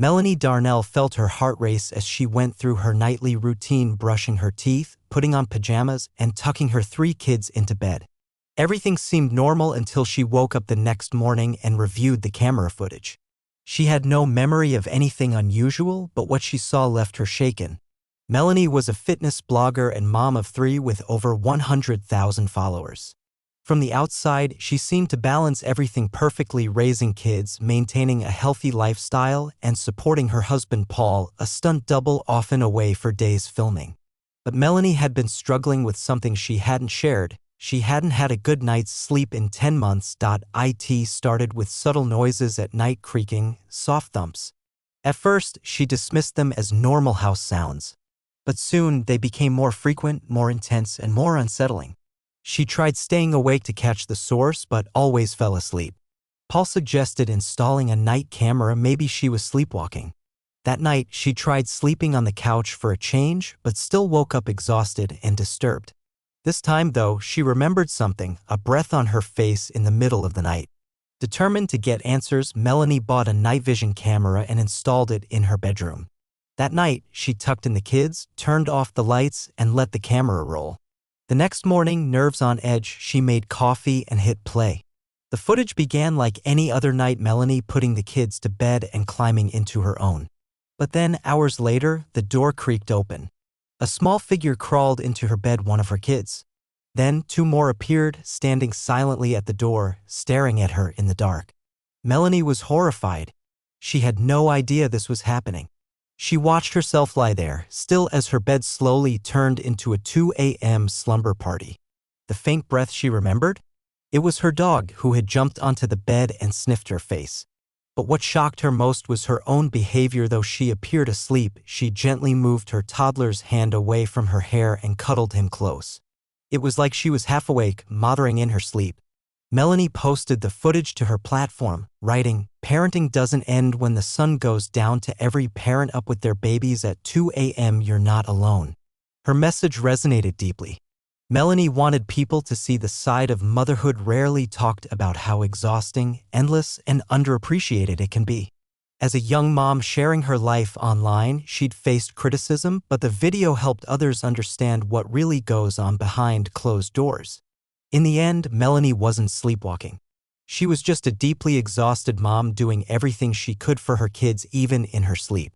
Melanie Darnell felt her heart race as she went through her nightly routine, brushing her teeth, putting on pajamas, and tucking her 3 kids into bed. Everything seemed normal until she woke up the next morning and reviewed the camera footage. She had no memory of anything unusual, but what she saw left her shaken. Melanie was a fitness blogger and mom of 3 with over 100,000 followers. From the outside, she seemed to balance everything perfectly, raising kids, maintaining a healthy lifestyle, and supporting her husband Paul, a stunt double often away for days filming. But Melanie had been struggling with something she hadn't shared. She hadn't had a good night's sleep in 10 months. It started with subtle noises at night, creaking, soft thumps. At first, she dismissed them as normal house sounds. But soon, they became more frequent, more intense, and more unsettling. She tried staying awake to catch the source, but always fell asleep. Paul suggested installing a night camera. Maybe she was sleepwalking. That night, she tried sleeping on the couch for a change, but still woke up exhausted and disturbed. This time, though, she remembered something, a breath on her face in the middle of the night. Determined to get answers, Melanie bought a night vision camera and installed it in her bedroom. That night, she tucked in the kids, turned off the lights, and let the camera roll. The next morning, nerves on edge, she made coffee and hit play. The footage began like any other night, Melanie putting the kids to bed and climbing into her own. But then, hours later, the door creaked open. A small figure crawled into her bed, one of her kids. Then 2 more appeared, standing silently at the door, staring at her in the dark. Melanie was horrified. She had no idea this was happening. She watched herself lie there, still, as her bed slowly turned into a 2 a.m. slumber party. The faint breath she remembered? It was her dog, who had jumped onto the bed and sniffed her face. But what shocked her most was her own behavior. Though she appeared asleep, she gently moved her toddler's hand away from her hair and cuddled him close. It was like she was half awake, mothering in her sleep. Melanie posted the footage to her platform, writing, "Parenting doesn't end when the sun goes down. To every parent up with their babies at 2 a.m., you're not alone." Her message resonated deeply. Melanie wanted people to see the side of motherhood rarely talked about, how exhausting, endless, and underappreciated it can be. As a young mom sharing her life online, she'd faced criticism, but the video helped others understand what really goes on behind closed doors. In the end, Melanie wasn't sleepwalking. She was just a deeply exhausted mom doing everything she could for her kids, even in her sleep.